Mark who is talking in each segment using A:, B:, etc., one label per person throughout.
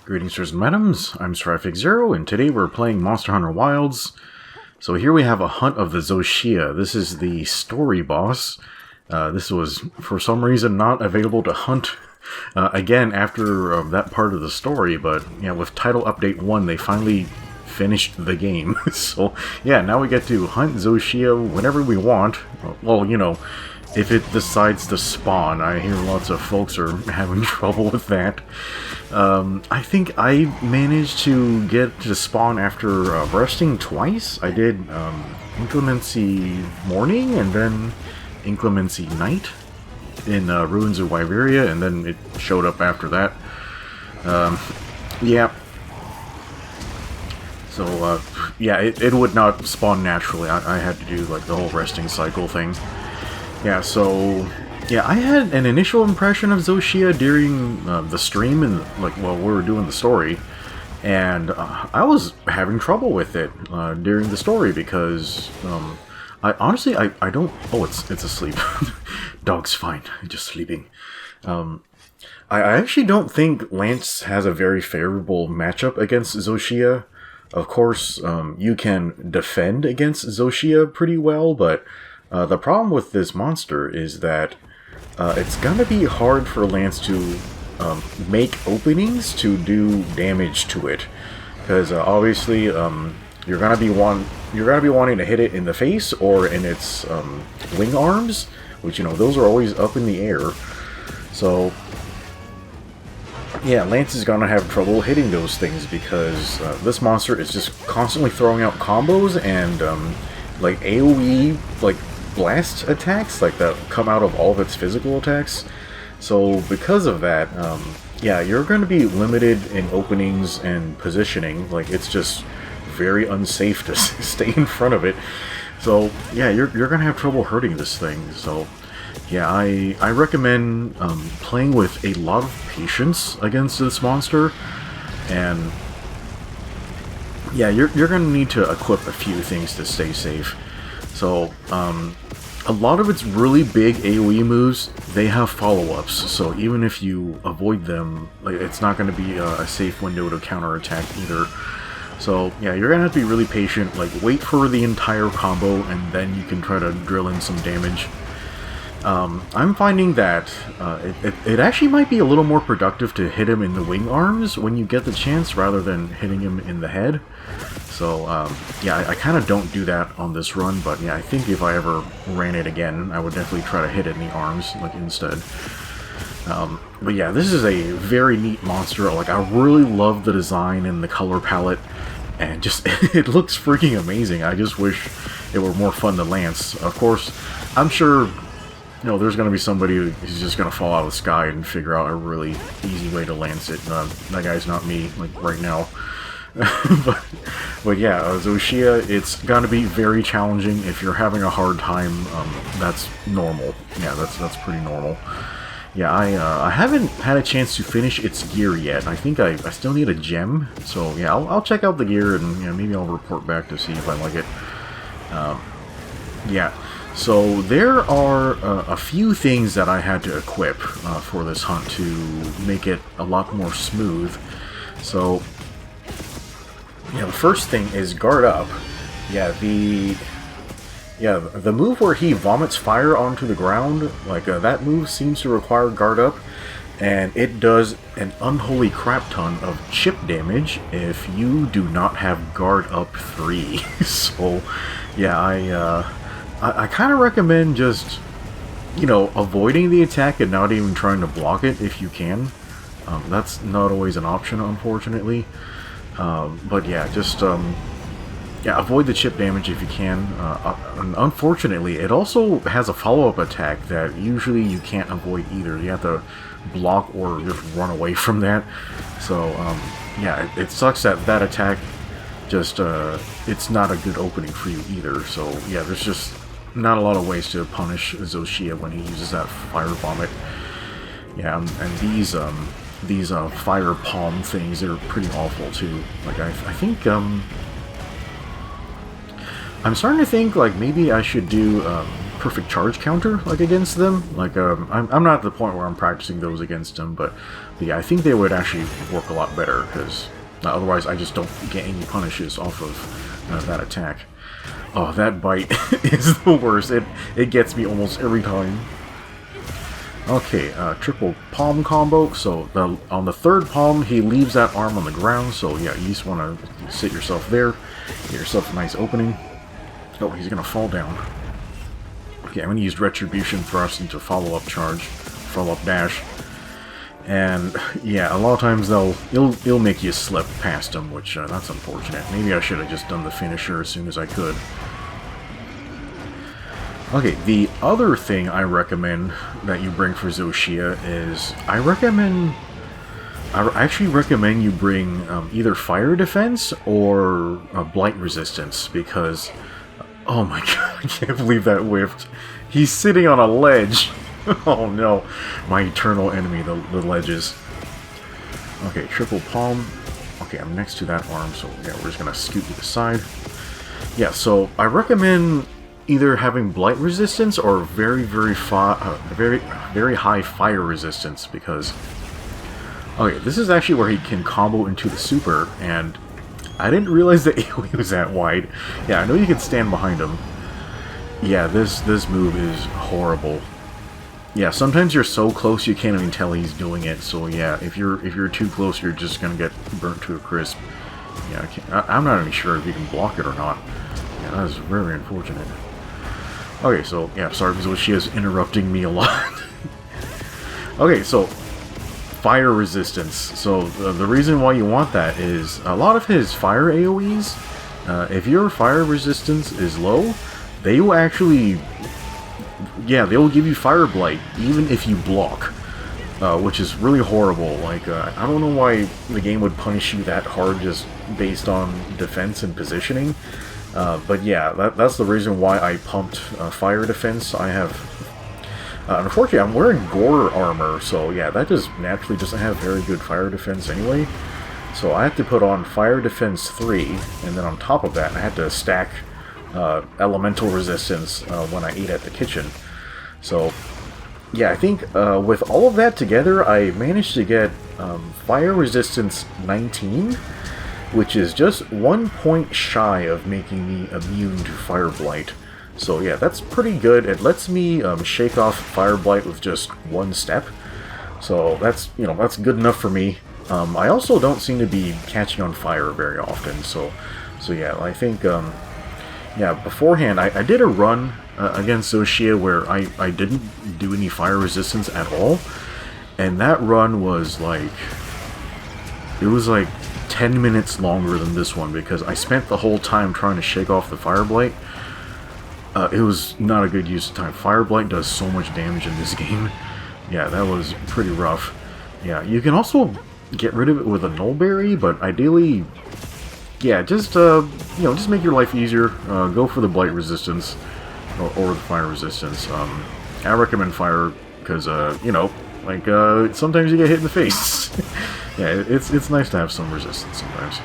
A: Greetings, sirs and madams, I'm SHIA, and today we're playing Monster Hunter Wilds. So here we have a hunt of the Zosia. This is the story boss. This was, for some reason, not available to hunt again after that part of the story, but yeah, with Title Update 1, they finally finished the game. So yeah, now we get to hunt Zosia whenever we want. Well, you know, if it decides to spawn. I hear lots of folks are having trouble with that. I think I managed to get to spawn after resting twice. I did Inclemency Morning and then Inclemency Night in Ruins of Wyveria, and then it showed up after that. Yeah. So, yeah, it would not spawn naturally. I had to do, like, the whole resting cycle thing. Yeah, so, yeah, I had an initial impression of Zosia during the stream, and, like, while we were doing the story, and I was having trouble with it during the story, because, I honestly, I don't... Oh, it's asleep. Dog's fine, just sleeping. I actually don't think Lance has a very favorable matchup against Zosia. Of course, you can defend against Zosia pretty well, but the problem with this monster is that it's gonna be hard for Lance to make openings to do damage to it, because obviously you're gonna be wanting to hit it in the face or in its wing arms, which, you know, those are always up in the air. So yeah, Lance is gonna have trouble hitting those things because this monster is just constantly throwing out combos and like AoE, like blast attacks, like that come out of all of its physical attacks. So because of that, yeah, you're going to be limited in openings and positioning. Like, it's just very unsafe to stay in front of it. So yeah, you're going to have trouble hurting this thing. So yeah, I recommend playing with a lot of patience against this monster, and yeah, you're going to need to equip a few things to stay safe. So a lot of its really big AoE moves, they have follow-ups, so even if you avoid them, like, it's not going to be a safe window to counterattack either. So yeah, you're going to have to be really patient, like, wait for the entire combo, and then you can try to drill in some damage. I'm finding that it actually might be a little more productive to hit him in the wing arms when you get the chance, rather than hitting him in the head. So, yeah, I kind of don't do that on this run, but yeah, I think if I ever ran it again, I would definitely try to hit it in the arms, like, instead. But yeah, this is a very neat monster. Like, I really love the design and the color palette, and just, it looks freaking amazing. I just wish it were more fun to lance. Of course, I'm sure, you know, there's going to be somebody who's just going to fall out of the sky and figure out a really easy way to lance it. That guy's not me, like, right now. but yeah, Zosia, it's going to be very challenging. If you're having a hard time, that's normal. Yeah, that's pretty normal. Yeah, I haven't had a chance to finish its gear yet. I think I still need a gem. So yeah, I'll check out the gear, and, you know, maybe I'll report back to see if I like it. Yeah. So there are a few things that I had to equip for this hunt to make it a lot more smooth. So yeah, the first thing is guard up. Yeah, the move where he vomits fire onto the ground, like, that move seems to require guard up, and it does an unholy crap ton of chip damage if you do not have guard up 3. So yeah, I kind of recommend just, you know, avoiding the attack and not even trying to block it if you can. That's not always an option, unfortunately. But yeah, just, yeah, avoid the chip damage if you can. And unfortunately, it also has a follow-up attack that usually you can't avoid either. You have to block or just run away from that. So, yeah, it sucks that that attack just, it's not a good opening for you either. So yeah, there's just not a lot of ways to punish Zosia when he uses that fire vomit. Yeah, and these fire palm things are pretty awful too. Like, I think I'm starting to think, like, maybe I should do perfect charge counter, like, against them. Like, I'm not at the point where I'm practicing those against them, but yeah, I think they would actually work a lot better, because otherwise I just don't get any punishes off of that attack. Oh, that bite is the worst. It gets me almost every time. Okay, triple palm combo. So on the third palm, he leaves that arm on the ground. So yeah, you just want to sit yourself there, get yourself a nice opening. Oh, he's gonna fall down. Okay, I'm gonna use Retribution Thrust into follow-up charge, follow-up dash, and yeah, a lot of times it'll make you slip past him, which that's unfortunate. Maybe I should have just done the finisher as soon as I could. Okay, the other thing I recommend that you bring for Zosia is I actually recommend you bring either fire defense or blight resistance, because oh my god, I can't believe that whiffed. He's sitting on a ledge. Oh no, my eternal enemy, the ledges. Okay, triple palm. Okay, I'm next to that arm, so yeah, we're just gonna scoot to the side. Yeah, so I recommend either having blight resistance or very high fire resistance, because okay, this is actually where he can combo into the super, and I didn't realize the AoE was that wide. Yeah, I know you can stand behind him. Yeah, this move is horrible. Yeah, sometimes you're so close you can't even tell he's doing it. So yeah, if you're too close, you're just gonna get burnt to a crisp. Yeah, I'm not even sure if you can block it or not. Yeah, that is very unfortunate. Okay, so yeah, sorry, Zosia is interrupting me a lot. Okay, so fire resistance. So the reason why you want that is a lot of his fire AoEs, if your fire resistance is low, they will actually, yeah, they will give you fire blight even if you block, which is really horrible. Like, I don't know why the game would punish you that hard just based on defense and positioning. But yeah, that's the reason why I pumped fire defense. I have, unfortunately, I'm wearing gore armor, so yeah, that just naturally doesn't have very good fire defense anyway. So I have to put on fire defense 3, and then on top of that, I had to stack elemental resistance when I ate at the kitchen. So yeah, I think with all of that together, I managed to get fire resistance 19. Which is just 1 point shy of making me immune to Fire Blight. So yeah, that's pretty good. It lets me shake off Fire Blight with just 1 step. So that's, you know, that's good enough for me. I also don't seem to be catching on fire very often. So yeah, I think, yeah, beforehand, I did a run against Zosia where I didn't do any fire resistance at all. And that run was like, it was like 10 minutes longer than this one, because I spent the whole time trying to shake off the Fire Blight. It was not a good use of time. Fire Blight does so much damage in this game. Yeah, that was pretty rough. Yeah, you can also get rid of it with a Nullberry, but ideally, yeah, just, you know, just make your life easier. Go for the Blight resistance, or the Fire resistance. I recommend Fire, because, you know, like, sometimes you get hit in the face. Yeah, it's nice to have some resistance sometimes.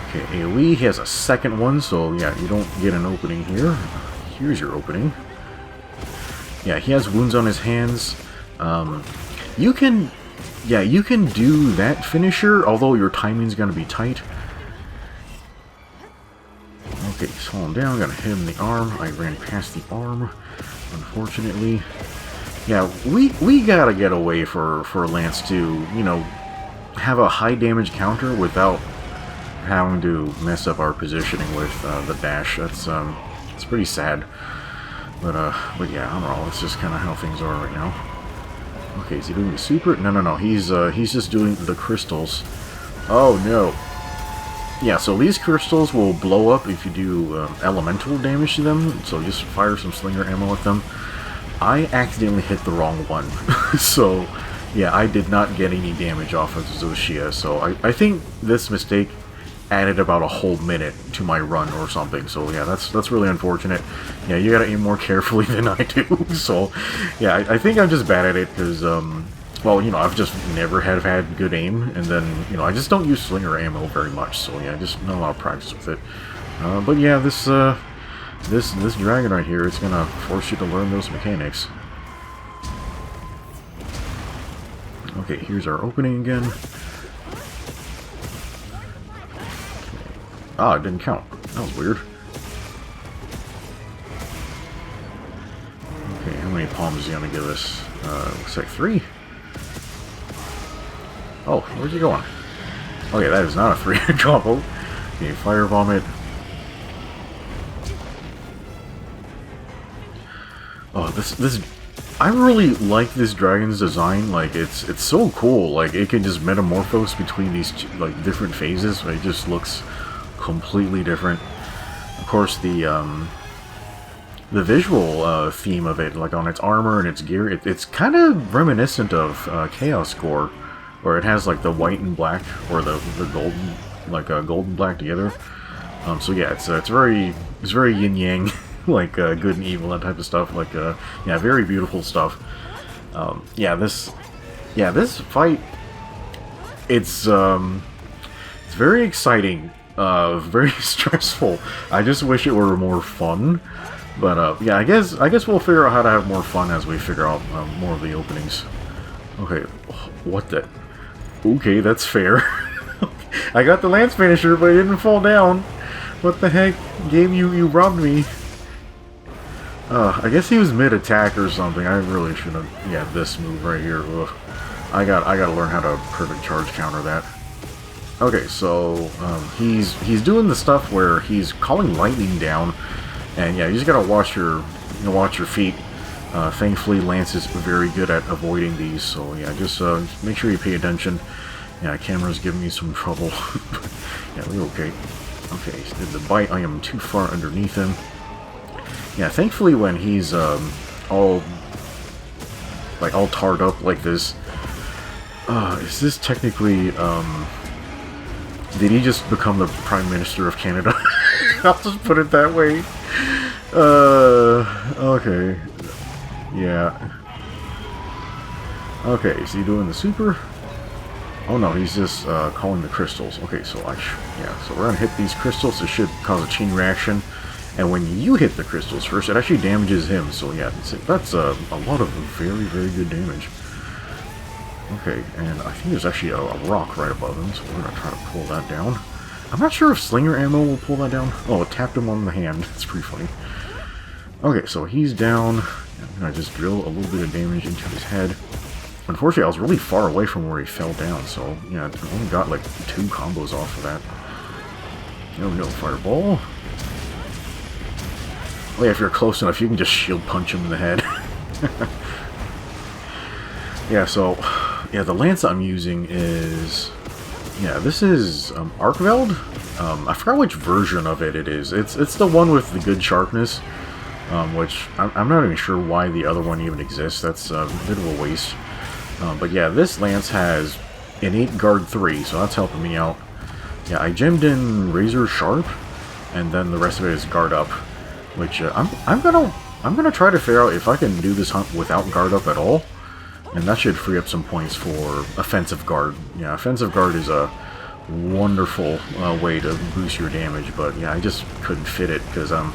A: Okay, AoE, he has a second one, so yeah, you don't get an opening here. Here's your opening. Yeah, he has wounds on his hands. You can do that finisher, although your timing's gonna be tight. Okay, he's falling down, gonna hit him in the arm. I ran past the arm, unfortunately. Yeah, we gotta get a way for Lance to, you know, have a high damage counter without having to mess up our positioning with the dash. That's it's pretty sad. But yeah, I don't know. It's just kind of how things are right now. Okay, is he doing the super? No. He's just doing the crystals. Oh no. Yeah, so these crystals will blow up if you do elemental damage to them. So just fire some slinger ammo at them. I accidentally hit the wrong one. So, yeah, I did not get any damage off of Zosia. So I think this mistake added about a whole minute to my run or something. So yeah, that's really unfortunate. Yeah, you gotta aim more carefully than I do. So yeah, I think I'm just bad at it because, well, you know, I've just never had good aim, and then, you know, I just don't use slinger ammo very much. So yeah, just not a lot of practice with it. But yeah, this dragon right here is gonna force you to learn those mechanics. Okay, here's our opening again. Ah, it didn't count. That was weird. Okay, how many palms is he gonna give us? Looks like 3. Oh, where's he going? Okay, that is not a 3 combo. Okay, fire vomit. Oh, this I really like this dragon's design. Like, it's so cool. Like, it can just metamorphose between these like different phases. It just looks completely different. Of course, the visual theme of it, like on its armor and its gear, it's kind of reminiscent of Chaos Gore, where it has like the white and black, or the golden, like golden black together. So yeah, it's very yin yang. Like good and evil, that type of stuff. Like yeah, very beautiful stuff. Yeah, this fight, it's very exciting, very stressful. I just wish it were more fun, but yeah, I guess we'll figure out how to have more fun as we figure out more of the openings. Okay, what the? Okay, that's fair. I got the lance finisher, but it didn't fall down. What the heck, game? You robbed me. I guess he was mid-attack or something. I really should have... Yeah, this move right here. Ugh. I gotta learn how to perfect charge counter that. Okay, so he's doing the stuff where he's calling lightning down, and yeah, you just gotta watch your feet. Thankfully, Lance is very good at avoiding these, so yeah, just make sure you pay attention. Yeah, camera's giving me some trouble. Yeah, we're okay. Okay, so did the bite. I am too far underneath him. Yeah, thankfully when he's all tarred up like this, is this technically did he just become the Prime Minister of Canada? I'll just put it that way. Okay. Yeah. Okay, is he doing the super? Oh no, he's just calling the crystals. Okay, so yeah, so we're gonna hit these crystals. It should cause a chain reaction. And when you hit the crystals first, it actually damages him. So yeah, that's a lot of very, very good damage. Okay, and I think there's actually a rock right above him, so we're going to try to pull that down. I'm not sure if slinger ammo will pull that down. Oh, it tapped him on the hand. That's pretty funny. Okay, so he's down. I'm going to just drill a little bit of damage into his head. Unfortunately, I was really far away from where he fell down, so yeah, I only got like 2 combos off of that. No, fireball. Oh yeah, if you're close enough, you can just shield punch him in the head. Yeah, so, yeah, the lance I'm using is... Yeah, this is Arkveld. I forgot which version of it is. It's the one with the good sharpness, which I'm not even sure why the other one even exists. That's a bit of a waste. But yeah, this lance has innate guard 3, so that's helping me out. Yeah, I gemmed in Razor Sharp, and then the rest of it is guard up. Which I'm gonna try to figure out if I can do this hunt without guard up at all, and that should free up some points for offensive guard. Yeah, offensive guard is a wonderful way to boost your damage, but yeah, I just couldn't fit it because I'm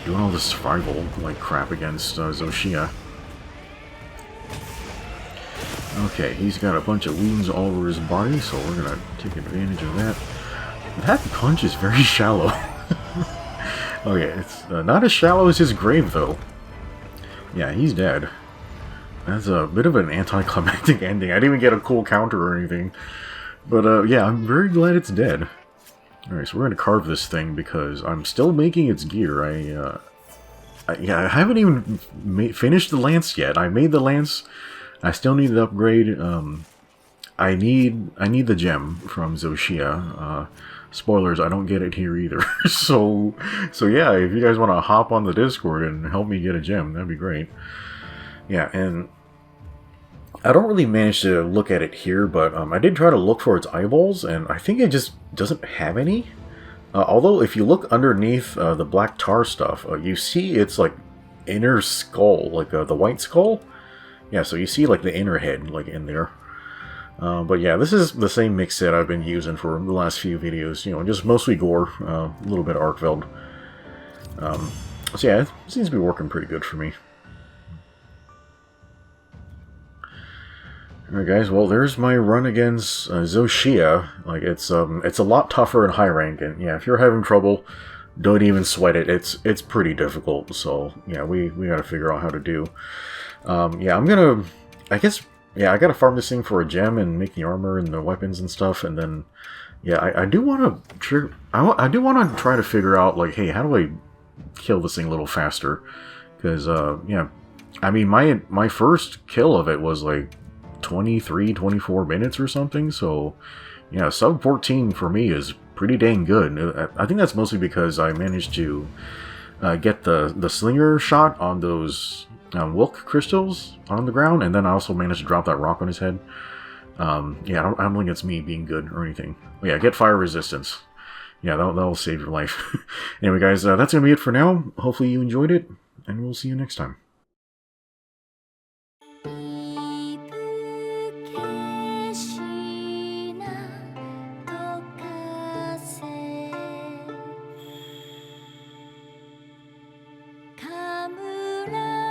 A: doing all this survival like crap against Zosia. Okay, he's got a bunch of wounds all over his body, so we're gonna take advantage of that. That punch is very shallow. Okay, it's not as shallow as his grave, though. Yeah, he's dead. That's a bit of an anticlimactic ending. I didn't even get a cool counter or anything. But, yeah, I'm very glad it's dead. Alright, so we're going to carve this thing because I'm still making its gear. I haven't even finished the lance yet. I made the lance. I still need to upgrade. I need the gem from Zosia. Spoilers, I don't get it here either. so yeah, if you guys want to hop on the Discord and help me get a gem, that'd be great. Yeah, and I don't really manage to look at it here, but I did try to look for its eyeballs, and I think it just doesn't have any. Although, if you look underneath the black tar stuff, you see its, like, inner skull, like the white skull. Yeah, so you see, like, the inner head, like, in there. But yeah, this is the same mix set I've been using for the last few videos. You know, just mostly gore, a little bit of Arkveld. So yeah, it seems to be working pretty good for me. Alright guys, well there's my run against Zosia. Like it's a lot tougher in high rank, and yeah, if you're having trouble, don't even sweat it. It's pretty difficult, so yeah, we gotta figure out how to do. Yeah, I guess, yeah, I gotta farm this thing for a gem and make the armor and the weapons and stuff, and then, yeah, I do want to, I do want to try to figure out, like, hey, how do I kill this thing a little faster? Because, yeah, I mean, my first kill of it was, like, 23, 24 minutes or something, so, yeah, sub 14 for me is pretty dang good. I think that's mostly because I managed to get the slinger shot on those Wilk crystals on the ground, and then I also managed to drop that rock on his head. Yeah, I don't think it's me being good or anything. But yeah, get fire resistance. Yeah, that'll save your life. Anyway, guys, that's going to be it for now. Hopefully you enjoyed it, and we'll see you next time.
B: カムラ